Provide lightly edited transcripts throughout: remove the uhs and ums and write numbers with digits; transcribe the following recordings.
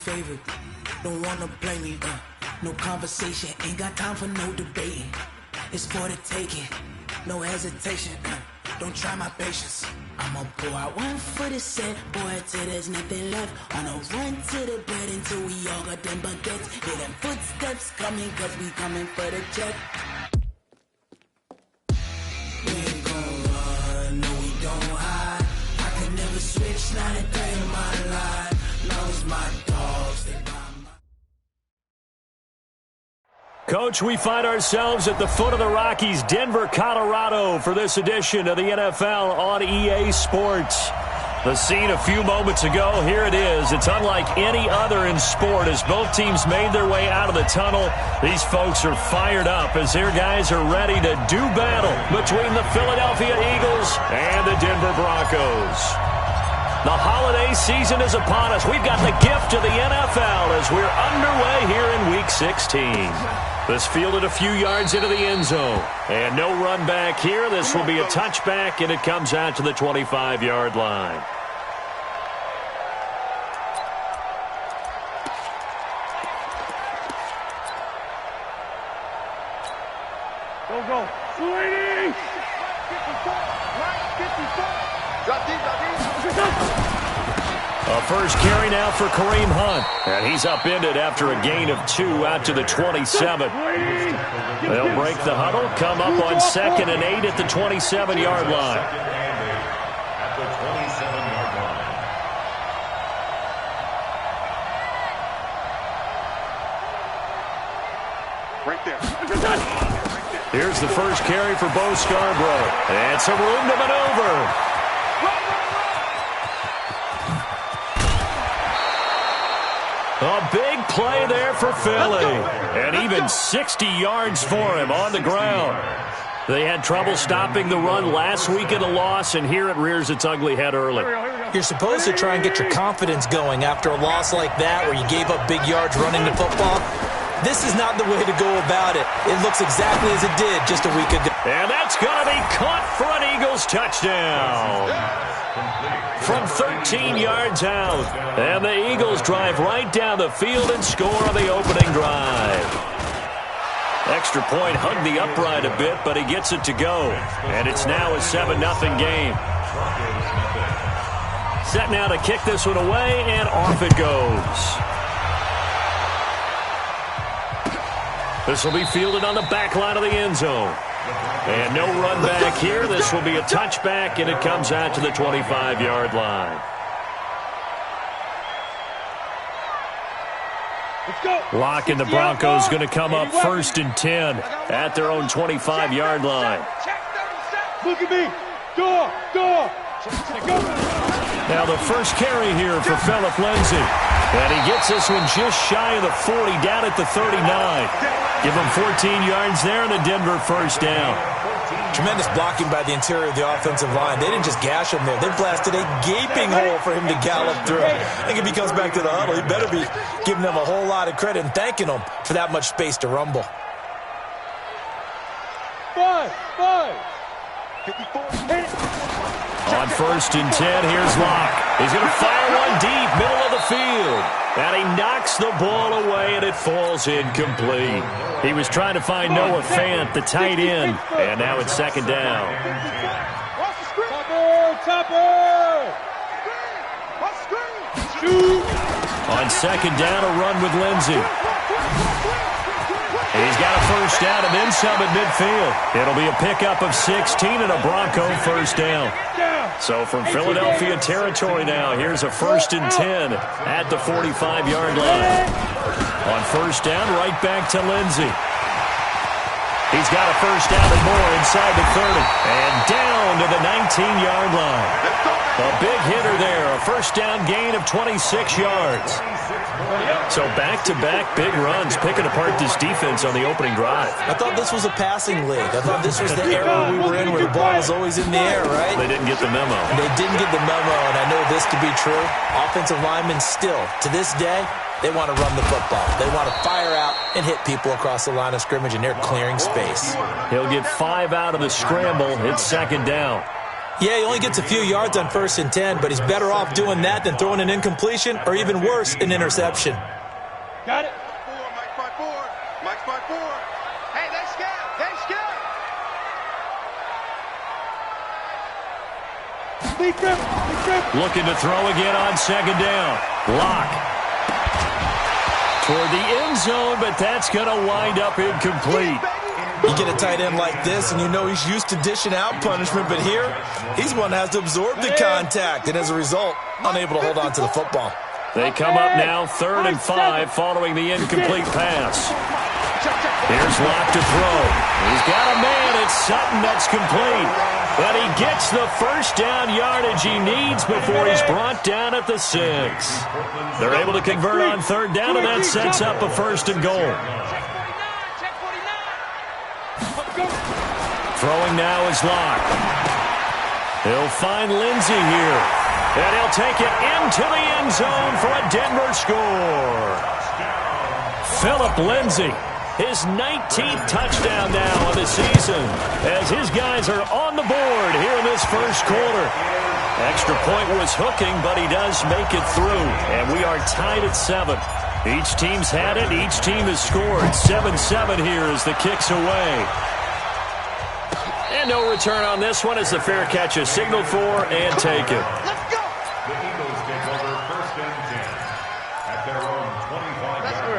Favorite, don't wanna play me, no conversation, ain't got time for no debating. It's for the taking, no hesitation, don't try my patience. I'ma pour out one for the set, boy, till there's nothing left. On a run to the bed until we all got them baguettes. Hear them footsteps coming, cause we coming for the check. We ain't gon' run, no we don't hide. I can never switch, not a day in my life. Long as my dogs, they buy my... Coach, we find ourselves at the foot of the Rockies, Denver, Colorado, for this edition of the NFL on EA Sports. The scene a few moments ago, here it is. It's unlike any other in sport as both teams made their way out of the tunnel. These folks are fired up as their guys are ready to do battle between the Philadelphia Eagles and the Denver Broncos. The holiday season is upon us. We've got the gift of the NFL as we're underway here in Week 16. This fielded a few yards into the end zone. And no run back here. This will be a touchback, and it comes out to the 25-yard line. Go. Sweetie! Drop deep. A first carry now for Kareem Hunt. And he's upended after a gain of 2 out to the 27. They'll break the huddle, come up on 2nd and 8 at the 27-yard line. Right there. Here's the first carry for Bo Scarborough. And some room to maneuver. A big play there for Philly. And even 60 yards for him on the ground. They had trouble stopping the run last week in the loss, and here it rears its ugly head early. You're supposed to try and get your confidence going after a loss like that where you gave up big yards running the football. This is not the way to go about it. It looks exactly as it did just a week ago. And that's going to be caught for an Eagles touchdown. From 13 yards out. And the Eagles drive right down the field and score on the opening drive. Extra point hugged the upright a bit, but he gets it to go. And it's now a 7-0 game. Set now to kick this one away, and off it goes. This will be fielded on the back line of the end zone. And no run back here. This will be a touchback, and it comes out to the 25-yard line. Lock and the Broncos going to come up 1st and 10 at their own 25-yard line. Look at me. Door. Now the first carry here for Philip Lindsay. And he gets this one just shy of the 40, down at the 39. Give him 14 yards there and a Denver first down. Tremendous blocking by the interior of the offensive line. They didn't just gash him there. They blasted a gaping hole for him to gallop through. I think if he comes back to the huddle, he better be giving them a whole lot of credit and thanking them for that much space to rumble. 5. 54. On 1st and 10, here's Locke. He's going to fire one deep, middle of the field. And he knocks the ball away, and it falls incomplete. He was trying to find Noah Fant, the tight end. And now it's 2nd down. Topper! Shoot! On 2nd down, a run with Lindsay. He's got a first down and then some at midfield. It'll be a pickup of 16 and a Bronco first down. So from Philadelphia territory now, here's a 1st and 10 at the 45-yard line. On 1st down, right back to Lindsay. He's got a first down and more inside the 30. And down to the 19-yard line. A big hitter there, a first down gain of 26 yards. So back-to-back big runs, picking apart this defense on the opening drive. I thought this was a passing league. I thought this was the era we were in where the ball was always in the air, right? They didn't get the memo. They didn't get the memo, and I know this to be true. Offensive linemen still, to this day, they want to run the football. They want to fire out and hit people across the line of scrimmage, and they're clearing space. He'll get 5 out of the scramble. It's 2nd down. Yeah, he only gets a few yards on 1st and 10, but he's better off doing that than throwing an incompletion or even worse, an interception. Got it. Mike's my four. Mike's my four. Hey, they scout. They scout. Looking to throw again on 2nd down. Block. Toward the end zone, but that's going to wind up incomplete. You get a tight end like this, and you know he's used to dishing out punishment, but here, he's one that has to absorb the contact, and as a result, unable to hold on to the football. They come up now 3rd and 5 following the incomplete pass. Here's Locke to throw. He's got a man. It's Sutton that's complete. But he gets the 1st down yardage he needs before he's brought down at the 6. They're able to convert on 3rd down, and that sets up a 1st and goal. Throwing now is Locke. He'll find Lindsey here. And he'll take it into the end zone for a Denver score. Philip Lindsey, his 19th touchdown now of the season, as his guys are on the board here in this 1st quarter. Extra point was hooking, but he does make it through. And we are tied at 7. Each team's had it. Each team has scored. 7-7 here as the kick's away. And no return on this one as the fair catch is signaled for and taken. Let's go.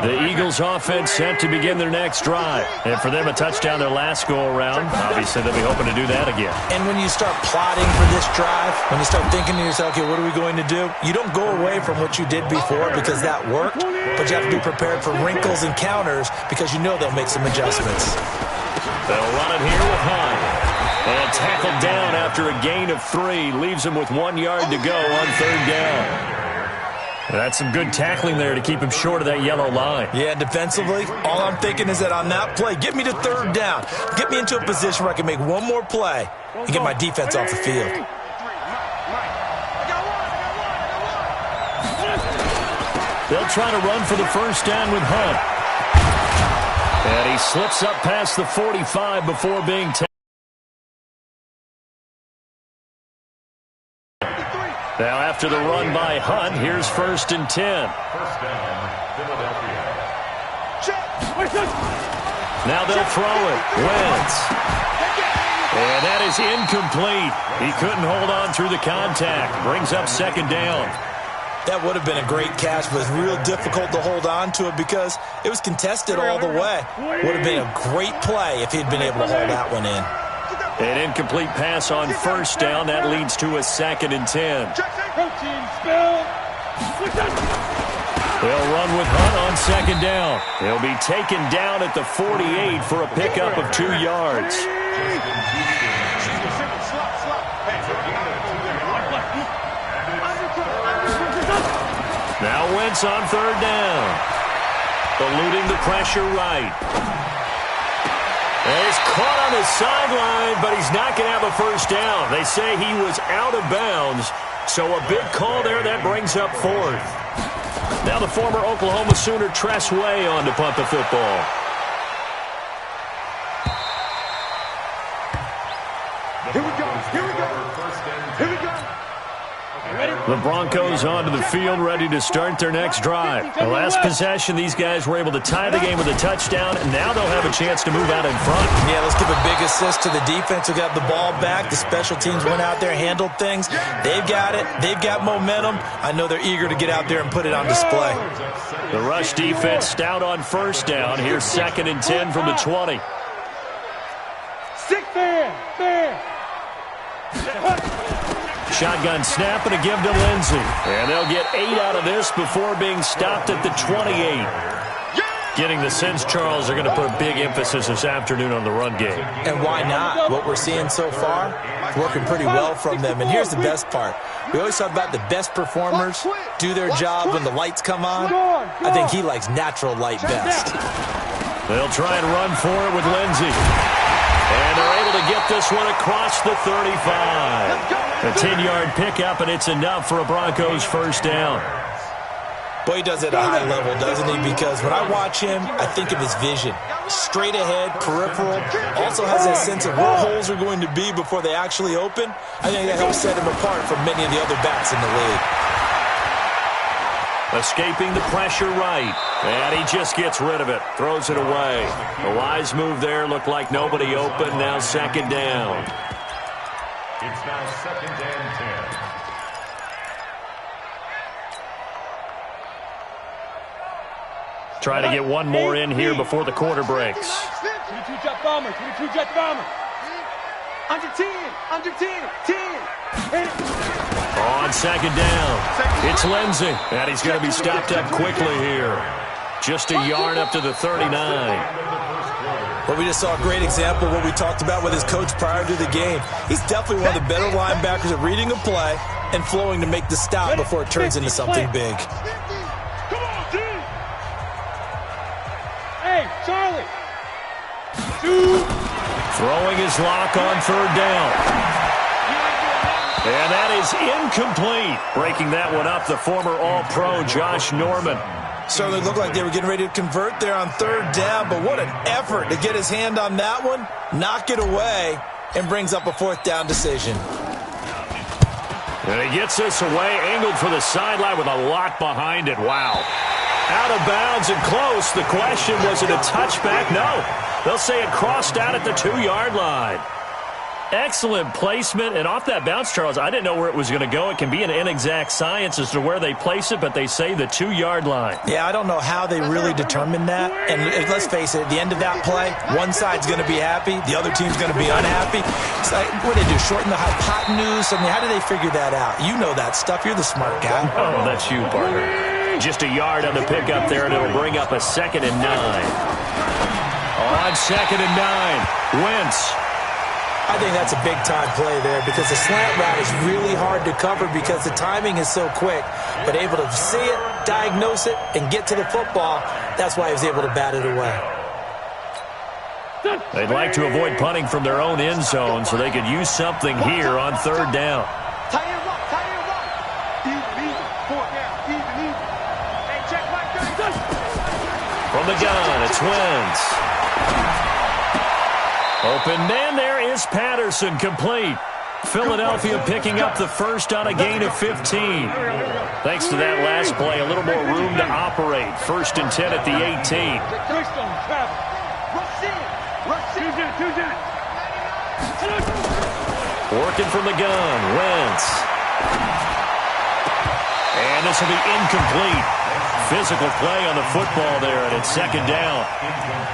The Eagles offense set to begin their next drive. And for them, a touchdown their last go-around. Obviously, they'll be hoping to do that again. And when you start plotting for this drive, when you start thinking to yourself, okay, what are we going to do? You don't go away from what you did before because that worked, but you have to be prepared for wrinkles and counters because you know they'll make some adjustments. They'll run it here with Hunt. And tackled down after a gain of 3. Leaves him with 1 yard to go on 3rd down. That's some good tackling there to keep him short of that yellow line. Yeah, defensively, all I'm thinking is that on that play, get me to 3rd down. Get me into a position where I can make one more play and get my defense off the field. They'll try to run for the 1st down with Hunt. And he slips up past the 45 before being taken. Now after the run by Hunt, here's 1st and 10. Now they'll throw it. Wentz. And that is incomplete. He couldn't hold on through the contact. Brings up 2nd down. That would have been a great catch, but it's real difficult to hold on to it because it was contested all the way. Would have been a great play if he'd been able to hold that one in. An incomplete pass on 1st down. That leads to a 2nd and 10. They'll run with Hunt on 2nd down. He'll be taken down at the 48 for a pickup of 2 yards. Now Wentz on 3rd down. Eluding the pressure right. And he's caught on the sideline, but he's not going to have a 1st down. They say he was out of bounds, so a big call there that brings up 4th. Now the former Oklahoma Sooner Tress Way on to punt the football. Here we go. Here we go. Here we go. The Broncos onto the field, ready to start their next drive. The last possession, these guys were able to tie the game with a touchdown, and now they'll have a chance to move out in front. Yeah, let's give a big assist to the defense who got the ball back. The special teams went out there, handled things. They've got it. They've got momentum. I know they're eager to get out there and put it on display. The rush defense stout on 1st down. Here's 2nd and 10 from the 20. Fair. Shotgun snap and a give to Lindsey. And they'll get 8 out of this before being stopped at the 28. Getting the sense, Charles, they're going to put a big emphasis this afternoon on the run game. And why not? What we're seeing so far, working pretty well from them. And here's the best part. We always talk about the best performers do their job when the lights come on. I think he likes natural light best. They'll try and run for it with Lindsey. And they're able to get this one across the 35. A 10-yard pickup, and it's enough for a Broncos 1st down. Boy, he does it at a high level, doesn't he? Because when I watch him, I think of his vision. Straight ahead, peripheral, also has that sense of where holes are going to be before they actually open. I think that helps set him apart from many of the other backs in the league. Escaping the pressure right. And he just gets rid of it. Throws it away. The wise move there. Looked like nobody open. Now second down. It's now second and 10. Try to get one more in here before the quarter breaks. 22 jet bomber, 22 jet bomber. Under 10, 10. On second down, it's Lindsay. And he's going to be stopped up quickly here. Just a yard up to the 39. Well, we just saw a great example of what we talked about with his coach prior to the game. He's definitely one of the better linebackers at reading a play and flowing to make the stop before it turns into something big. Hey, Charlie. Throwing his lock on third down. And that is incomplete. Breaking that one up, the former All-Pro Josh Norman. Certainly looked like they were getting ready to convert there on third down, but what an effort to get his hand on that one, knock it away, and brings up a fourth down decision. And he gets this away, angled for the sideline with a lot behind it. Wow. Out of bounds and close. The question, was it a touchback? No. They'll say it crossed out at the 2-yard line. Excellent placement. And off that bounce, Charles, I didn't know where it was going to go. It can be an inexact science as to where they place it, but they say the 2-yard line. Yeah, I don't know how they really determined that. And let's face it, at the end of that play, one side's going to be happy, the other team's going to be unhappy. It's like, what do they do, shorten the hypotenuse? I mean, how do they figure that out? You know that stuff. You're the smart guy. Oh, that's you, partner. Just a yard on the pickup there, and it'll bring up a 2nd and 9. On 2nd and 9, Wentz. I think that's a big-time play there because the slant route is really hard to cover because the timing is so quick. But able to see it, diagnose it, and get to the football, that's why he was able to bat it away. They'd like to avoid punting from their own end zone so they could use something here on third down. Tight end rock. Even. Fourth down. Even. Hey, check my gun. From the gun, it's Wentz. Open man, there is Patterson, complete. Philadelphia picking up the first on a gain of 15. Thanks to that last play, a little more room to operate. 1st and 10 at the 18. Working from the gun, Wentz. And this will be incomplete. Physical play on the football there, and it's 2nd down.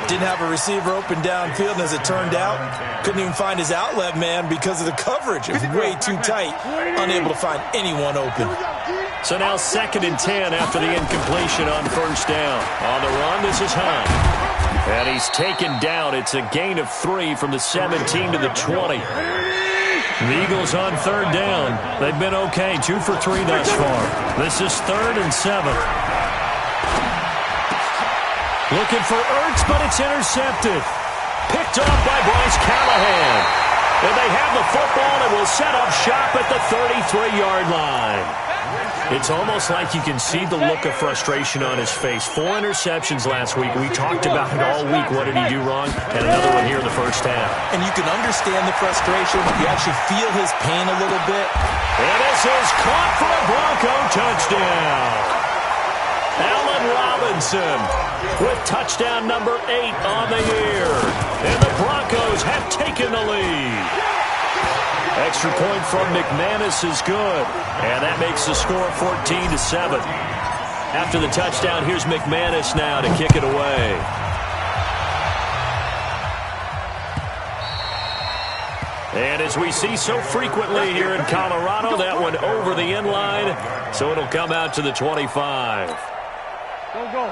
Didn't have a receiver open downfield, and as it turned out, couldn't even find his outlet man because of the coverage. It was way too tight, unable to find anyone open. So now 2nd and 10 after the incompletion on 1st down. On the run, this is Hunt. And he's taken down. It's a gain of 3 from the 17 to the 20. The Eagles on 3rd down. They've been okay, 2 for 3 thus far. This is 3rd and 7. Looking for Ertz, but it's intercepted. Picked off by Bryce Callahan. And they have the football and will set up shop at the 33-yard line. It's almost like you can see the look of frustration on his face. 4 interceptions last week. We talked about it all week. What did he do wrong? And another one here in the first half. And you can understand the frustration. You actually feel his pain a little bit. And this is caught for a Bronco touchdown. Allen Robinson with touchdown number 8 on the year. And the Broncos have taken the lead. Extra point from McManus is good. And that makes the score 14-7. After the touchdown, here's McManus now to kick it away. And as we see so frequently here in Colorado, that one over the end line. So it'll come out to the 25.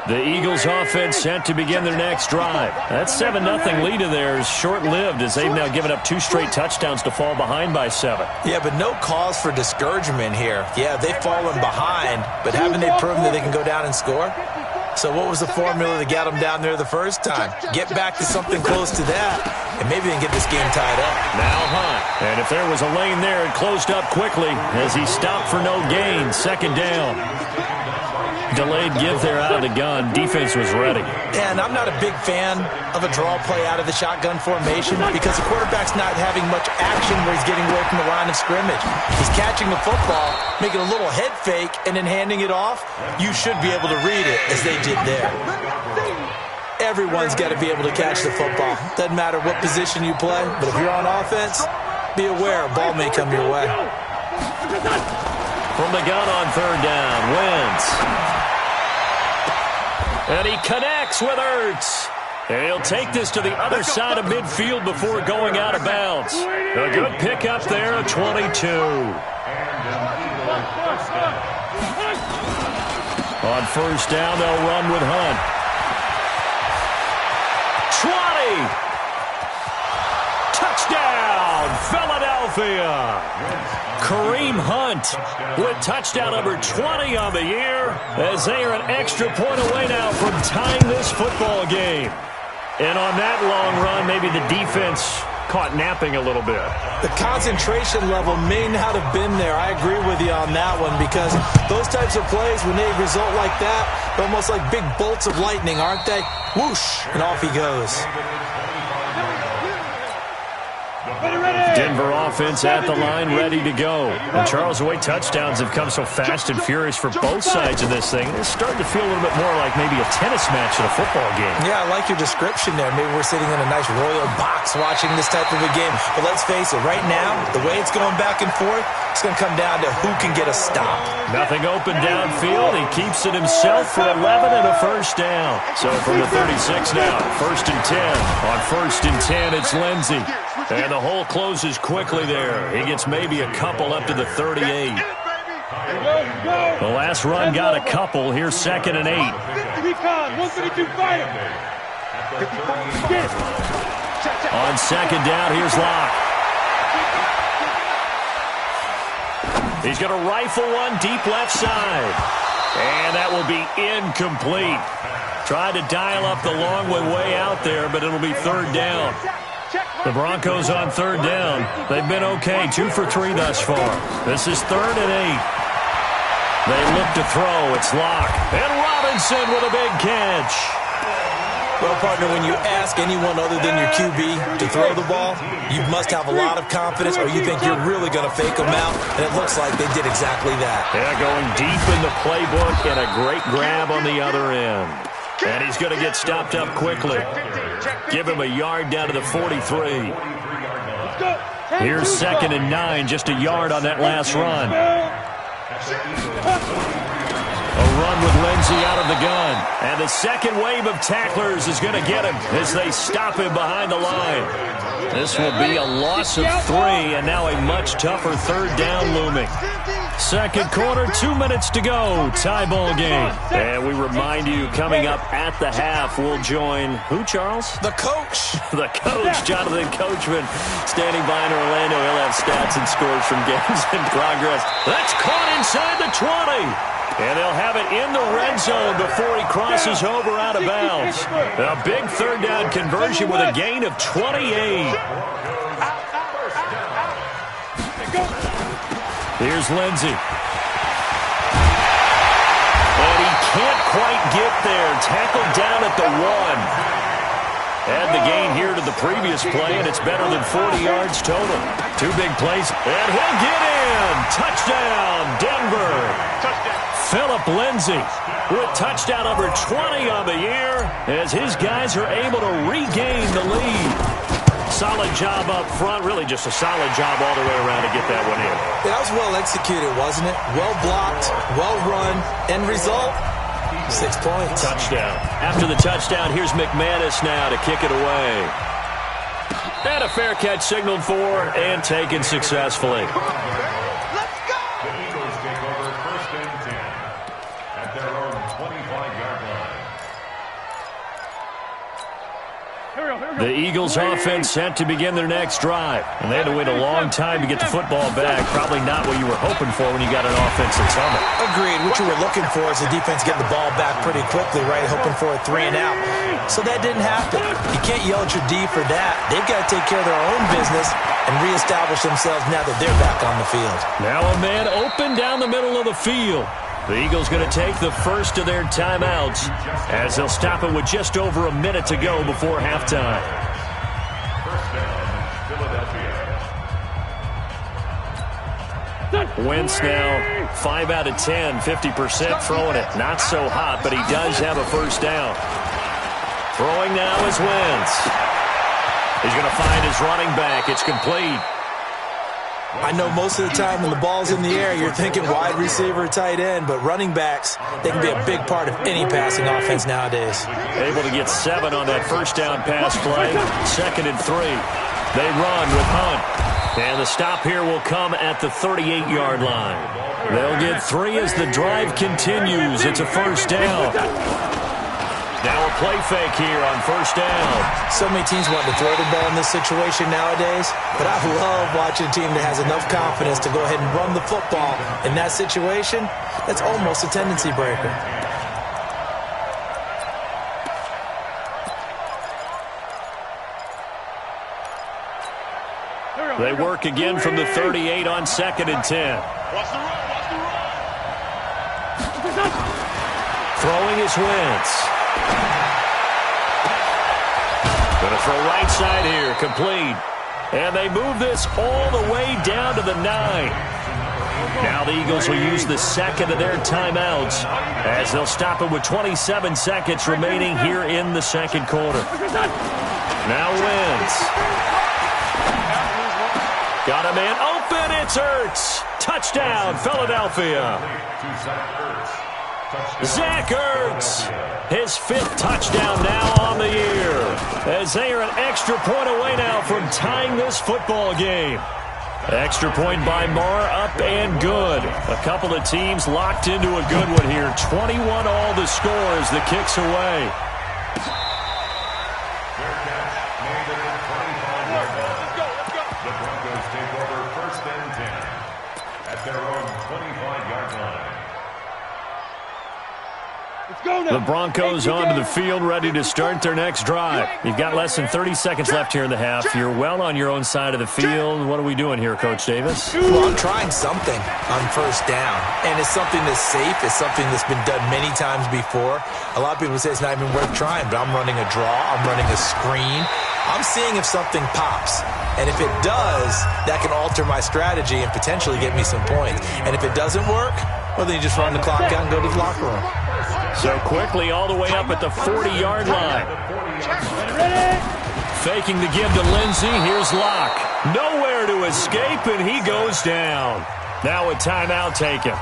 The Eagles offense set to begin their next drive. That 7-0 lead of theirs short-lived as they've now given up 2 straight touchdowns to fall behind by 7. Yeah, but no cause for discouragement here. Yeah, they've fallen behind, but haven't they proven that they can go down and score? So what was the formula that got them down there the first time? Get back to something close to that, and maybe they can get this game tied up. Now Hunt. And if there was a lane there, it closed up quickly as he stopped for no gain. 2nd down. Delayed give there out of the gun. Defense was ready. And I'm not a big fan of a draw play out of the shotgun formation because the quarterback's not having much action where he's getting away from the line of scrimmage. He's catching the football, making a little head fake, and then handing it off. You should be able to read it as they did there. Everyone's got to be able to catch the football. Doesn't matter what position you play, but if you're on offense, be aware a ball may come your way. From the gun on third down, Wentz. And he connects with Ertz. And he'll take this to the other side of midfield before going out of bounds. A good pickup there at 22. On first down, they'll run with Hunt. 20. Touchdown, Philadelphia. Kareem Hunt with touchdown number 20 on the year as they are an extra point away now from tying this football game. And on that long run, maybe the defense caught napping a little bit. The concentration level may not have been there. I agree with you on that one because those types of plays, when they result like that, they're almost like big bolts of lightning, aren't they? Whoosh, and off he goes. Denver offense at the line, ready to go. And Charles, the way touchdowns have come so fast and furious for both sides of this thing, it's starting to feel a little bit more like maybe a tennis match in a football game. Yeah, I like your description there. Maybe we're sitting in a nice royal box watching this type of a game. But let's face it, right now, the way it's going back and forth, it's going to come down to who can get a stop. Nothing open downfield. He keeps it himself for 11 and a first down. So from the 36 now, 1st and 10. On 1st and 10, it's Lindsey. And the hole closes quickly there. He gets maybe a couple up to the 38. The last run got a couple. Here's 2nd and 8. 132 fire. On 2nd down, here's Locke. He's going to rifle one deep left side. And that will be incomplete. Tried to dial up the long way out there, but it'll be 3rd down. The Broncos on 3rd down. They've been okay, 2 for 3 thus far. This is 3rd and 8. They look to throw. It's Locke. And Robinson with a big catch. Well, partner, when you ask anyone other than your QB to throw the ball, you must have a lot of confidence or you think you're really going to fake them out, and it looks like they did exactly that. Yeah, going deep in the playbook and a great grab on the other end. And he's going to get stopped up quickly. Give him a yard down to the 43. Here's 2nd and 9, just a yard on that last run. A run with Lindsey out of the gun. And the second wave of tacklers is going to get him as they stop him behind the line. This will be a loss of 3, and now a much tougher 3rd down looming. Second quarter, 2 minutes to go. Tie ball game. And we remind you, coming up at the half, we'll join who, Charles? The coach. The coach, Jonathan Coachman, standing by in Orlando. He'll have stats and scores from games in progress. That's caught inside the 20. And they'll have it in the red zone before he crosses over out of bounds. A big 3rd down conversion with a gain of 28. Here's Lindsey. And he can't quite get there. Tackled down at the 1. Add the gain here to the previous play, and it's better than 40 yards total. 2 big plays, and he'll get in. Touchdown, Denver. Philip Lindsey with touchdown number 20 on the year as his guys are able to regain the lead. Solid job up front, really just a solid job all the way around to get that one in. That was well executed, wasn't it? Well blocked, well run, end result, 6 points. Touchdown. After the touchdown, here's McManus now to kick it away. And a fair catch signaled for and taken successfully. The Eagles offense set to begin their next drive. And they had to wait a long time to get the football back. Probably not what you were hoping for when you got an offense that's humming. Agreed. What you were looking for is the defense getting the ball back pretty quickly, right? Hoping for a 3 and out. So that didn't happen. You can't yell at your D for that. They've got to take care of their own business and reestablish themselves now that they're back on the field. Now a man open down the middle of the field. The Eagles going to take the first of their timeouts as they'll stop it with just over a minute to go before halftime. First down, Philadelphia. Wentz now 5 out of 10, 50% throwing it. Not so hot, but he does have a first down. Throwing now is Wentz. He's going to find his running back. It's complete. I know most of the time when the ball's in the air, you're thinking wide receiver, tight end, but running backs, they can be a big part of any passing offense nowadays. Able to get 7 on that first down pass play. 2nd and 3. They run with Hunt. And the stop here will come at the 38-yard line. They'll get 3 as the drive continues. It's a first down. Now a play fake here on first down. So many teams want to throw the ball in this situation nowadays, but I love watching a team that has enough confidence to go ahead and run the football in that situation. That's almost a tendency breaker. They work again from the 38 on 2nd and 10. Throwing is Wentz. Going to throw right side here, complete. And they move this all the way down to the 9. Now the Eagles will use the 2nd of their timeouts as they'll stop it with 27 seconds remaining here in the 2nd quarter. Now Wentz. Got a man open, it's Ertz. Touchdown, Philadelphia. Zach Ertz, his 5th touchdown now on the year, as they are an extra point away now from tying this football game. Extra point by Marr, up and good. A couple of teams locked into a good one here. 21 all the score as the kick's away. The Broncos take over 1st and 10 at their own 25-yard line. The Broncos onto the field, ready to start their next drive. You've got less than 30 seconds left here in the half. You're well on your own side of the field. What are we doing here, Coach Davis? Well, I'm trying something on first down, and it's something that's safe. It's something that's been done many times before. A lot of people say it's not even worth trying, but I'm running a draw. I'm running a screen. I'm seeing if something pops. And if it does, that can alter my strategy and potentially get me some points. And if it doesn't work, well, then you just run the clock out and go to the locker room. So quickly all the way up at the 40-yard line. Faking the give to Lindsey. Here's Locke. Nowhere to escape, and he goes down. Now a timeout taken.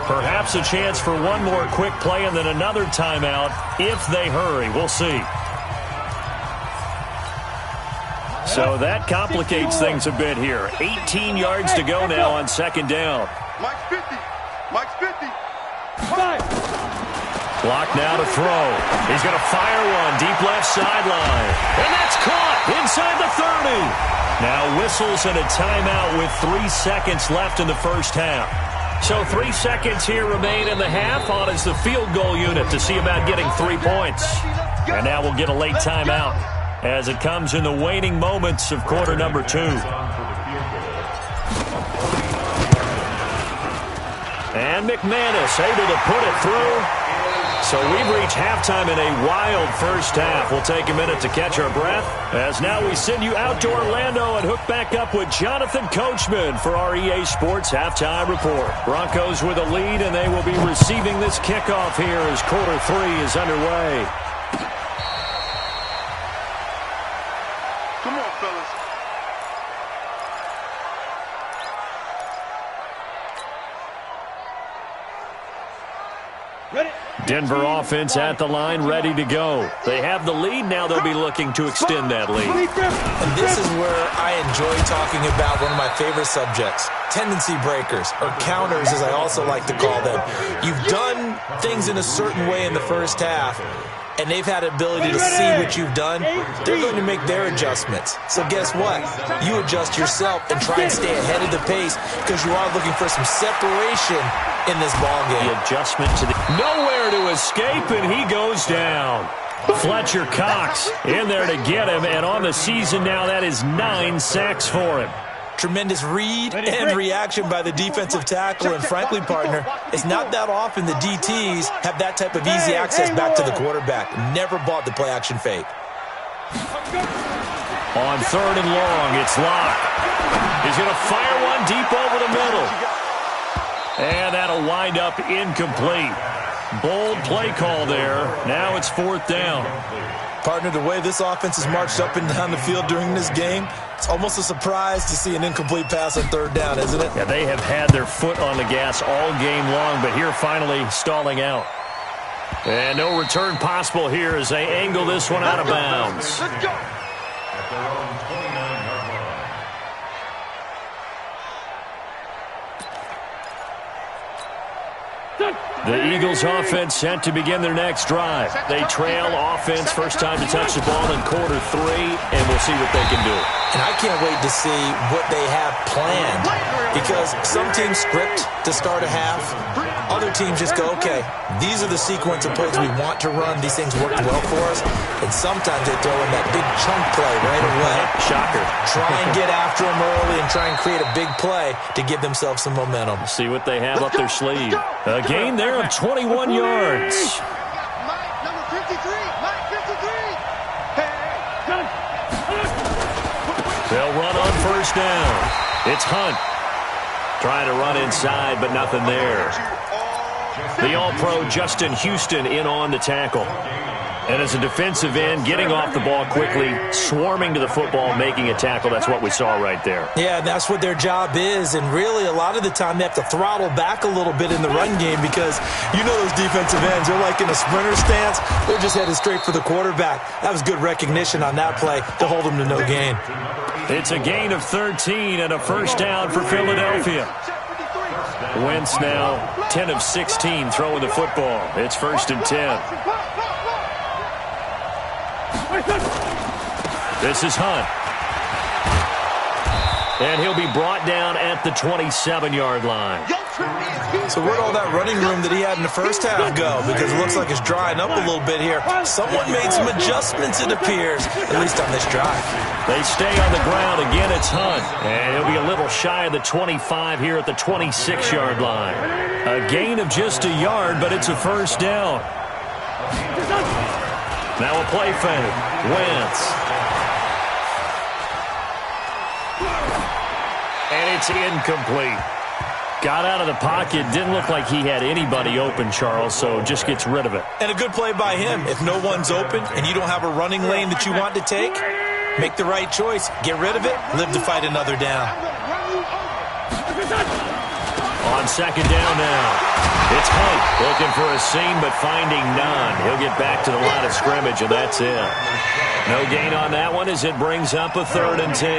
Perhaps a chance for one more quick play and then another timeout if they hurry. We'll see. So that complicates things a bit here. 18 yards to go now on 2nd down. Mike's 50. Mike's 50. Clock now to throw. He's going to fire one deep left sideline. And that's caught inside the 30. Now whistles and a timeout with 3 seconds left in the first half. So 3 seconds here remain in the half. On is the field goal unit to see about getting 3 points. And now we'll get a late timeout as it comes in the waning moments of quarter number 2. And McManus able to put it through. So we've reached halftime in a wild first half. We'll take a minute to catch our breath as now we send you out to Orlando and hook back up with Jonathan Coachman for our EA Sports Halftime Report. Broncos with a lead, and they will be receiving this kickoff here as quarter 3 is underway. Come on, fellas. Denver offense at the line, ready to go. They have the lead. Now they'll be looking to extend that lead. And this is where I enjoy talking about one of my favorite subjects, tendency breakers, or counters as I also like to call them. You've done things in a certain way in the first half, and they've had the ability to see what you've done. They're going to make their adjustments. So guess what? You adjust yourself and try and stay ahead of the pace because you are looking for some separation in this ballgame. The adjustment to the nowhere to escape, and he goes down. Fletcher Cox in there to get him, and on the season now, that is 9 sacks for him. Tremendous read and reaction by the defensive tackle. And frankly, partner, it's not that often the DTs have that type of easy access back to the quarterback. Never bought the play-action fake. On 3rd and long, it's Locke. He's going to fire one deep over the middle. And that'll wind up incomplete. Bold play call there. Now it's 4th down. Partner, the way this offense has marched up and down the field during this game, it's almost a surprise to see an incomplete pass on 3rd down, isn't it? Yeah, they have had their foot on the gas all game long, but here finally stalling out. And no return possible here as they angle this one out of bounds. At their own 29-yard line. The Eagles offense set to begin their next drive. They trail offense, first time to touch the ball in quarter 3, and we'll see what they can do. And I can't wait to see what they have planned, because some teams script to start a half. Other teams just go, okay, these are the sequence of plays we want to run. These things worked well for us. And sometimes they throw in that big chunk play right away. Shocker. Try and get after them early and try and create a big play to give themselves some momentum. See what they have up their sleeve. A gain there of 21 yards. Mike, number 53. Mike, 53. They'll run on 1st down. It's Hunt. Trying to run inside, but nothing there. The All-Pro Justin Houston in on the tackle. And as a defensive end, getting off the ball quickly, swarming to the football, making a tackle. That's what we saw right there. Yeah, and that's what their job is. And really, a lot of the time, they have to throttle back a little bit in the run game because you know those defensive ends, they're like in a sprinter stance. They're just headed straight for the quarterback. That was good recognition on that play to hold them to no gain. It's a gain of 13 and a 1st down for Philadelphia. Wentz now 10 of 16 throwing the football. It's 1st and 10. This is Hunt. And he'll be brought down at the 27-yard line. So where'd all that running room that he had in the first half go? Because it looks like it's drying up a little bit here. Someone made some adjustments, it appears, at least on this drive. They stay on the ground. Again, it's Hunt. And he'll be a little shy of the 25 here at the 26-yard line. A gain of just a yard, but it's a 1st down. Now a play fake. Wentz. And it's incomplete. Got out of the pocket. Didn't look like he had anybody open, Charles, so just gets rid of it. And a good play by him. If no one's open and you don't have a running lane that you want to take, make the right choice. Get rid of it. Live to fight another down. On 2nd down now. It's Hunt looking for a seam, but finding none. He'll get back to the line of scrimmage, and that's it. No gain on that one as it brings up a 3rd and 10.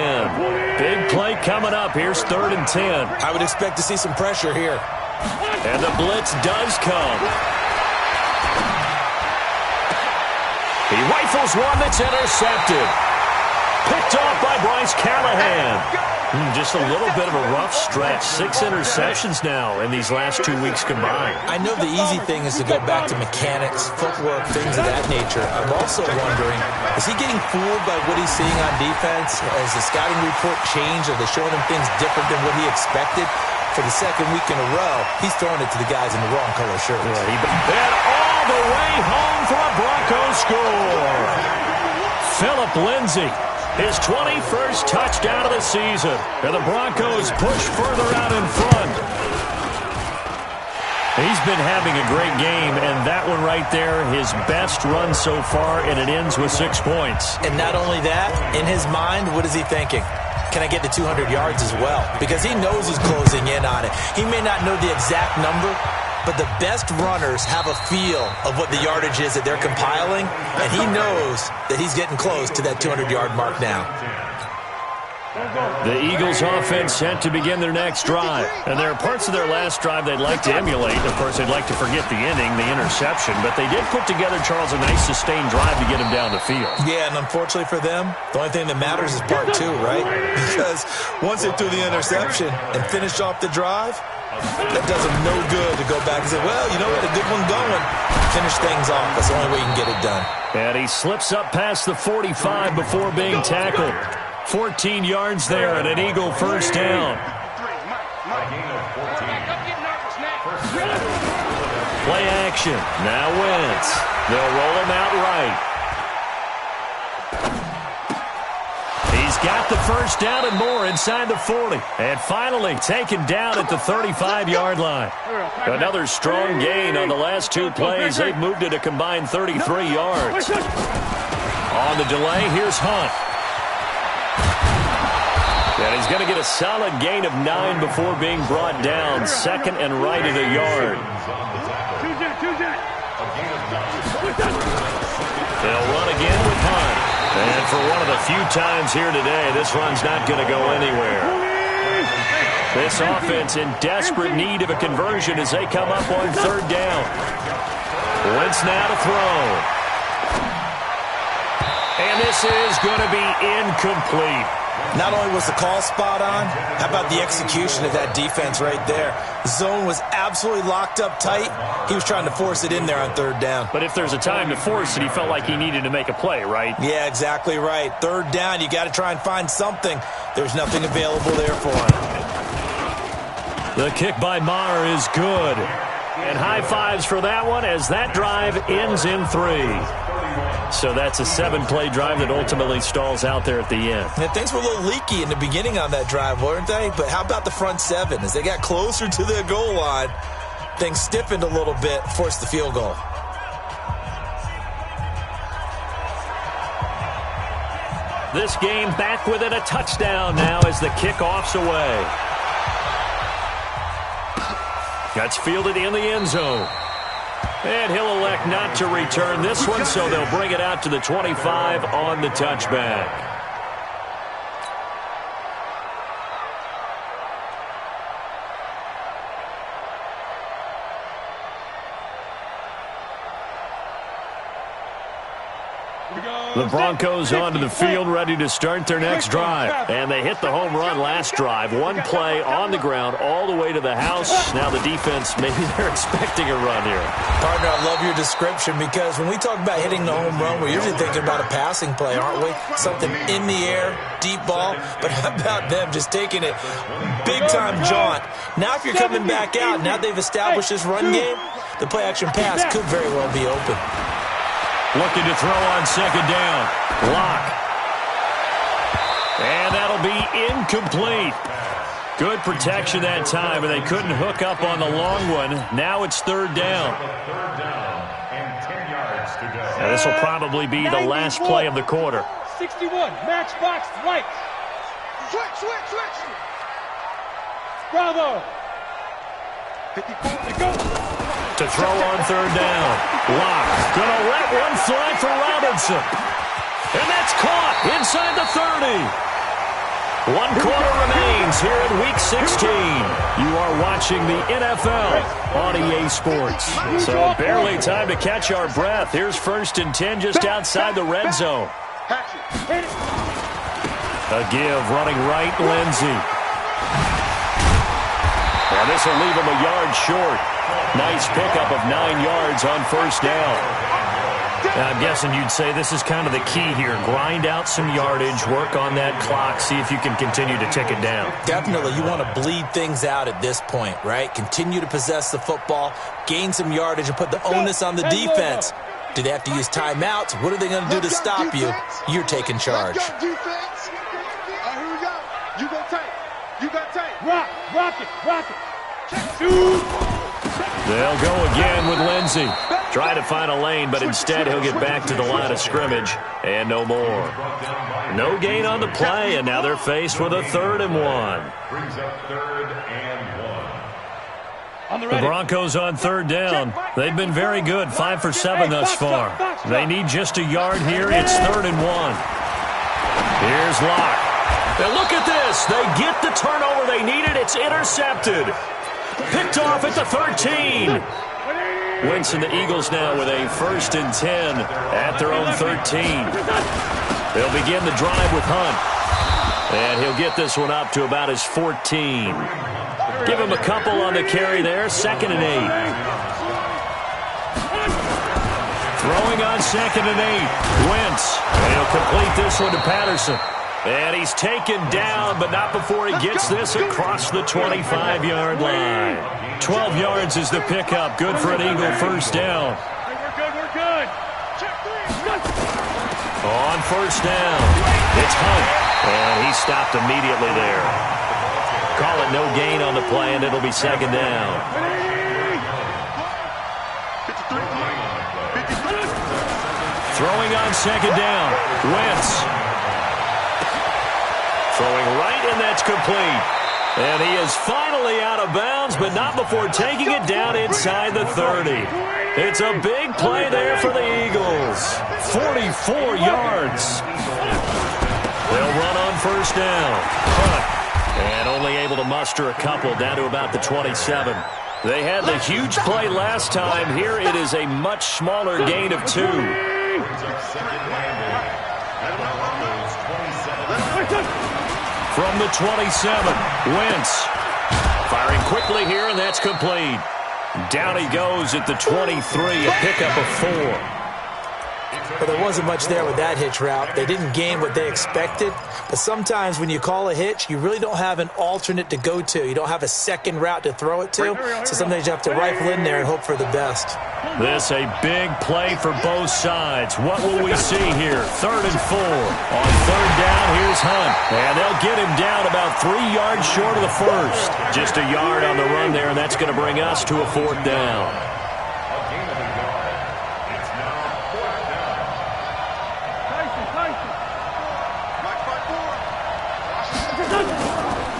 Big play coming up. Here's 3rd and 10. I would expect to see some pressure here. And the blitz does come. He rifles one that's intercepted. Picked off by Bryce Callahan. Just a little bit of a rough stretch. 6 interceptions now in these last 2 weeks combined. I know the easy thing is to go back to mechanics, footwork, things of that nature. I'm also wondering, is he getting fooled by what he's seeing on defense? Has the scouting report changed? Are they showing him things different than what he expected? For the 2nd week in a row, he's throwing it to the guys in the wrong color shirts. Yeah, and all the way home for a Broncos score. Phillip Lindsay. His 21st touchdown of the season. And the Broncos push further out in front. He's been having a great game, and that one right there, his best run so far, and it ends with 6 points. And not only that, in his mind, what is he thinking? Can I get to 200 yards as well? Because he knows he's closing in on it. He may not know the exact number, but the best runners have a feel of what the yardage is that they're compiling, and he knows that he's getting close to that 200-yard mark now. The Eagles offense set to begin their next drive. And there are parts of their last drive they'd like to emulate. Of course, they'd like to forget the inning, the interception. But they did put together, Charles, a nice sustained drive to get him down the field. Yeah, and unfortunately for them, the only thing that matters is part 2, right? Because once they threw the interception and finished off the drive, that does them no good to go back and say, well, you know, we had a good one going. Finish things off. That's the only way you can get it done. And he slips up past the 45 before being tackled. 14 yards there and an Eagle first down. Play action. Now Wentz. They'll roll him out right. He's got the first down and more inside the 40. And finally taken down at the 35-yard line. Another strong gain on the last two plays. They've moved it a combined 33 yards. On the delay, here's Hunt. And he's going to get a solid gain of 9 before being brought down. Second and right at a yard. They'll run again with Hunt. And for one of the few times here today, this run's not going to go anywhere. This offense in desperate need of a conversion as they come up on third down. Wentz now to throw. And this is going to be incomplete. Not only was the call spot on, how about the execution of that defense right there? The zone was absolutely locked up tight. He was trying to force it in there on third down. But if there's a time to force it, he felt like he needed to make a play, right? Yeah, exactly right. Third down, you got to try and find something. There's nothing available there for him. The kick by Maher is good. And high fives for that one as that drive ends in 3. So that's a 7-play drive that ultimately stalls out there at the end. Yeah, things were a little leaky in the beginning on that drive, weren't they? But how about the front 7? As they got closer to the goal line, things stiffened a little bit, forced the field goal. This game back within a touchdown now as the kickoff's away. That's fielded in the end zone. And he'll elect not to return this one, so they'll bring it out to the 25 on the touchback. The Broncos onto the field, ready to start their next drive. And they hit the home run last drive. One play on the ground all the way to the house. Now the defense, maybe they're expecting a run here. Partner, I love your description because when we talk about hitting the home run, we're usually thinking about a passing play, aren't we? Something in the air, deep ball. But how about them just taking it big-time jaunt? Now if you're coming back out, now they've established this run game, the play-action pass could very well be open. Looking to throw on second down. Lock. And that'll be incomplete. Good protection that time, and they couldn't hook up on the long one. Now it's third down. And 10 yards to go. Now this will probably be the last play of the quarter. 61, matchbox right. Switch. Bravo. 54, to go. To throw on third down. Lock. Gonna let one fly for Robinson. And that's caught inside the 30. 1 quarter remains here in Week 16. You are watching the NFL on EA Sports. So barely time to catch our breath. Here's 1st and 10 just outside the red zone. A give running right, Lindsey. Well, this will leave him a yard short. Nice pickup of 9 yards on first down. I'm guessing you'd say this is kind of the key here. Grind out some yardage, work on that clock, see if you can continue to tick it down. Definitely. You want to bleed things out at this point, right? Continue to possess the football, gain some yardage, and put the onus on the defense. Do they have to use timeouts? What are they going to do to stop you? You're taking charge. Let's go, defense. All right, here we go. You go tight. You got tight. Rock it. Shoot. They'll go again with Lindsey. Try to find a lane, but instead he'll get back to the line of scrimmage. And no more. No gain on the play, and now they're faced with a 3rd and 1. Brings up 3rd and 1. The Broncos on third down. They've been very good, 5 for 7 thus far. They need just a yard here. It's 3rd and 1. Here's Locke. Now look at this. They get the turnover they needed. It's intercepted. Picked off at the 13. Wentz and the Eagles now with a 1st and 10 at their own 13. They'll begin the drive with Hunt. And he'll get this one up to about his 14. Give him a couple on the carry there. 2nd and 8. Throwing on 2nd and 8. Wentz. And he'll complete this one to Patterson. And he's taken down, but not before he gets this across the 25-yard line. 12 yards is the pickup. Good for an Eagle first down. We're good. Check 3. On first down, it's Hunt. And he stopped immediately there. Call it no gain on the play, and it'll be second down. Throwing on second down, Wentz. Throwing right, and that's complete. And he is finally out of bounds, but not before taking it down inside the 30. It's a big play there for the Eagles. 44 yards. They'll run on first down. And only able to muster a couple down to about the 27. They had the huge play last time. Here it is a much smaller gain of 2. From the 27, Wentz firing quickly here, and that's complete. Down he goes at the 23, a pickup of 4. Well, there wasn't much there with that hitch route. They didn't gain what they expected. But sometimes when you call a hitch, you really don't have an alternate to go to. You don't have a second route to throw it to. So sometimes you have to rifle in there and hope for the best. This a big play for both sides. What will we see here? 3rd and 4. On third down, here's Hunt. And they'll get him down about 3 yards short of the first. Just a yard on the run there, and that's going to bring us to a 4th down.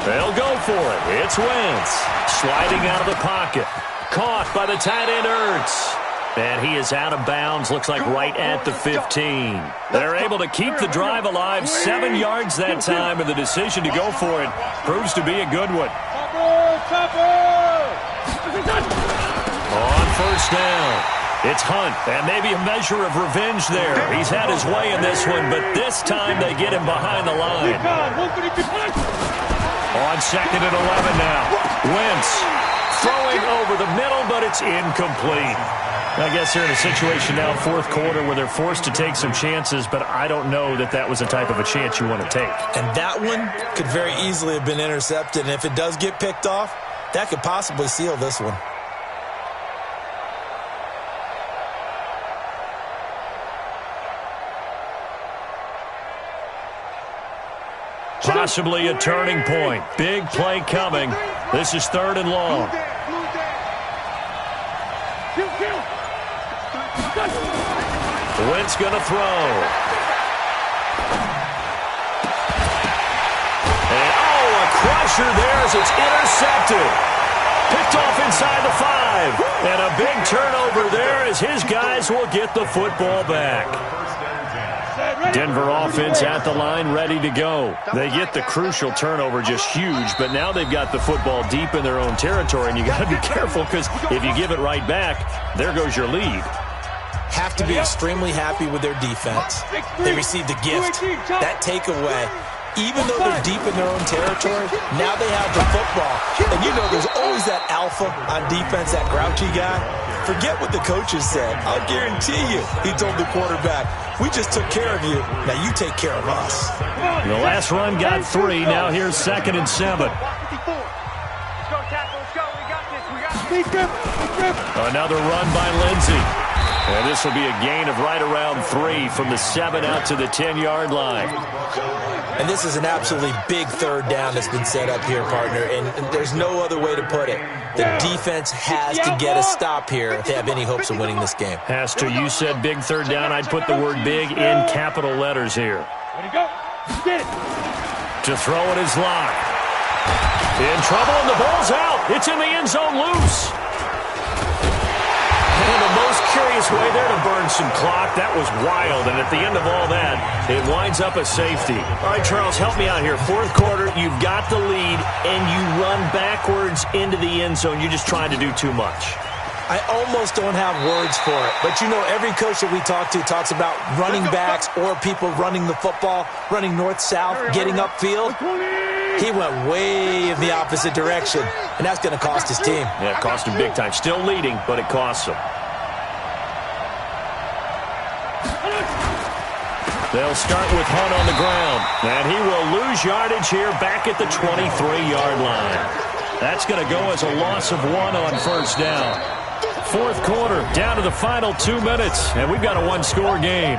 They'll go for it. It's Wentz. Sliding out of the pocket. Caught by the tight end, Ertz. And he is out of bounds, looks like right at the 15. They're able to keep the drive alive. 7 yards that time, and the decision to go for it proves to be a good one. On first down, it's Hunt, and maybe a measure of revenge there. He's had his way in this one, but this time they get him behind the line. On 2nd and 11 now. Wentz throwing over the middle, but it's incomplete. I guess they're in a situation now, 4th quarter, where they're forced to take some chances, but I don't know that that was the type of a chance you want to take. And that one could very easily have been intercepted, and if it does get picked off, that could possibly seal this one. Possibly a turning point. Big play coming. This is 3rd and long. Wentz going to throw. And, a crusher there as it's intercepted. Picked off inside the 5. And a big turnover there as his guys will get the football back. Denver offense at the line, ready to go. They get the crucial turnover, just huge, but now they've got the football deep in their own territory, and you got to be careful because if you give it right back, there goes your lead. Have to be extremely happy with their defense. They received a gift. That takeaway, even though they're deep in their own territory, now they have the football. And you know there's always that alpha on defense, that grouchy guy. Forget what the coaches said. I'll guarantee you, he told the quarterback, we just took care of you. Now you take care of us. The last run got 3. Now here's 2nd and 7. Another run by Lindsey. And this will be a gain of right around 3 from the 7 out to the 10-yard line. And this is an absolutely big 3rd down that's been set up here, partner, and there's no other way to put it. The defense has to get a stop here if they have any hopes of winning this game. Has to. You said big 3rd down. I'd put the word big in capital letters here. To throw it is Locke. In trouble, and the ball's out. It's in the end zone loose. And the most curious way there to burn some clock. That was wild, and at the end of all that, it winds up a safety. All right, Charles, help me out here. 4th quarter, you've got the lead, and you run backwards into the end zone. You're just trying to do too much. I almost don't have words for it, but you know every coach that we talk to talks about running backs or people running the football, running north-south, getting upfield. He went way in the opposite direction, and that's going to cost his team. Yeah, it cost him big time. Still leading, but it costs him. They'll start with Hunt on the ground, and he will lose yardage here back at the 23-yard line. That's going to go as a loss of 1 on first down. Fourth quarter, down to the final 2 minutes, and we've got a one-score game.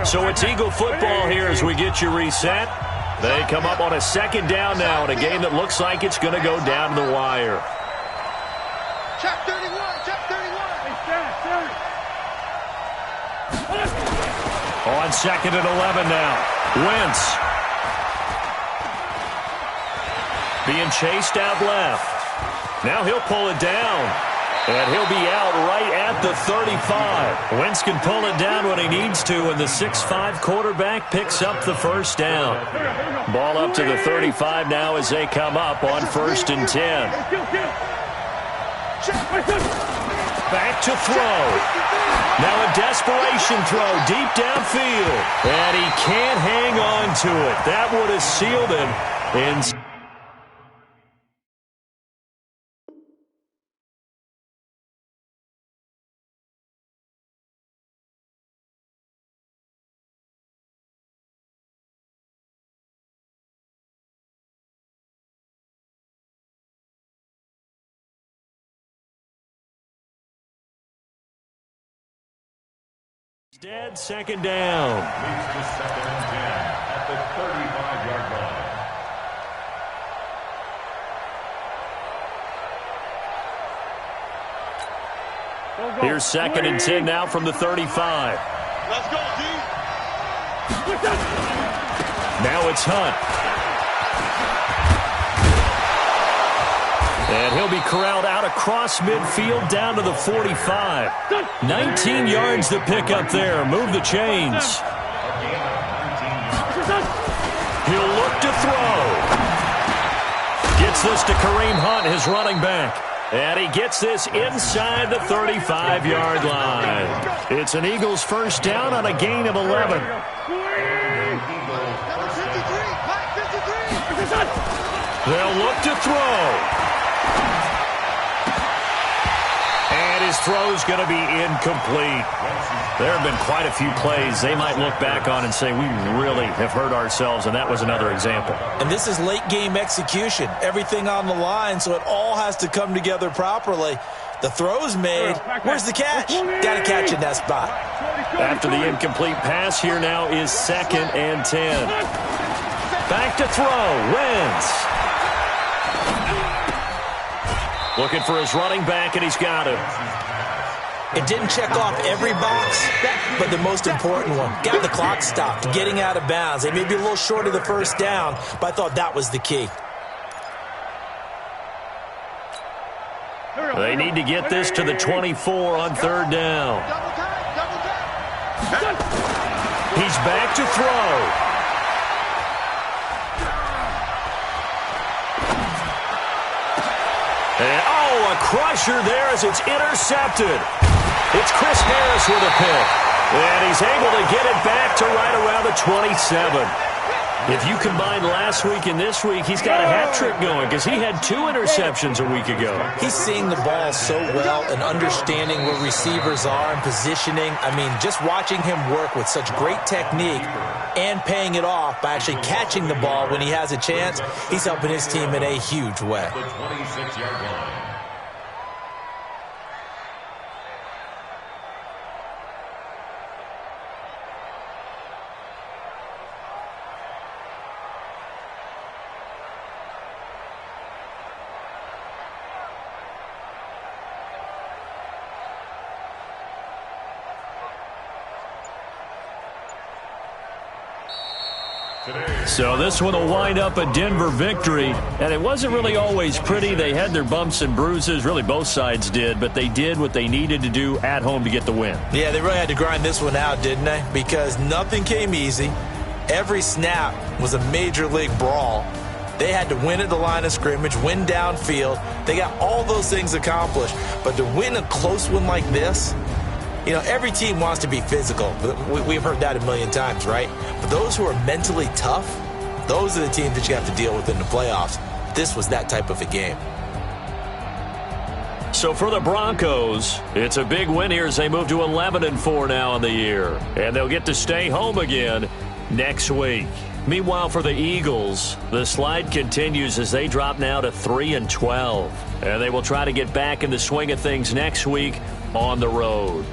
So it's Eagle football here as we get you reset. They come up on a second down now in a game that looks like it's going to go down to the wire. Check 31, check 31. On second and 11 now. Wentz. Being chased out left. Now he'll pull it down. And he'll be out right at the 35. Wentz can pull it down when he needs to, and the 6'5" quarterback picks up the first down. Ball up to the 35 now as they come up on 1st and 10. Back to throw. Now a desperation throw deep downfield. And he can't hang on to it. That would have sealed it in. Dead, second down. Leads to 2nd and 10 at the 35-yard line. Here's 2nd and 10 now from the 35. Let's go, D. Now it's Hunt. And he'll be corralled out across midfield down to the 45. 19 yards to pick up there. Move the chains. He'll look to throw. Gets this to Kareem Hunt, his running back. And he gets this inside the 35-yard line. It's an Eagles first down on a gain of 11. They'll look to throw. And his throw's going to be incomplete. There have been quite a few plays they might look back on and say, we really have hurt ourselves, and that was another example. And this is late-game execution. Everything on the line, so it all has to come together properly. The throw's made. Where's the catch? Got to catch in that spot. After the incomplete pass, here now is 2nd and 10. Back to throw. Wentz. Looking for his running back, and he's got him. It didn't check off every box, but the most important one. Got the clock stopped, getting out of bounds. They may be a little short of the first down, but I thought that was the key. They need to get this to the 24 on 3rd down. He's back to throw. And, a crusher there as it's intercepted. It's Chris Harris with a pick. And he's able to get it back to right around the 27. If you combine last week and this week, he's got a hat trick going because he had 2 interceptions a week ago. He's seeing the ball so well and understanding where receivers are and positioning. I mean, just watching him work with such great technique and paying it off by actually catching the ball when he has a chance, he's helping his team in a huge way. The 26-yard line. So this one will wind up a Denver victory, and it wasn't really always pretty. They had their bumps and bruises, really both sides did, but they did what they needed to do at home to get the win. Yeah, they really had to grind this one out, didn't they? Because nothing came easy. Every snap was a major league brawl. They had to win at the line of scrimmage, win downfield. They got all those things accomplished, but to win a close one like this, you know, every team wants to be physical. We've heard that a million times, right? But those who are mentally tough, those are the teams that you have to deal with in the playoffs. this was that type of a game. So for the Broncos, it's a big win here as they move to 11-4 now in the year. And they'll get to stay home again next week. Meanwhile, for the Eagles, the slide continues as they drop now to 3-12. And they will try to get back in the swing of things next week on the road.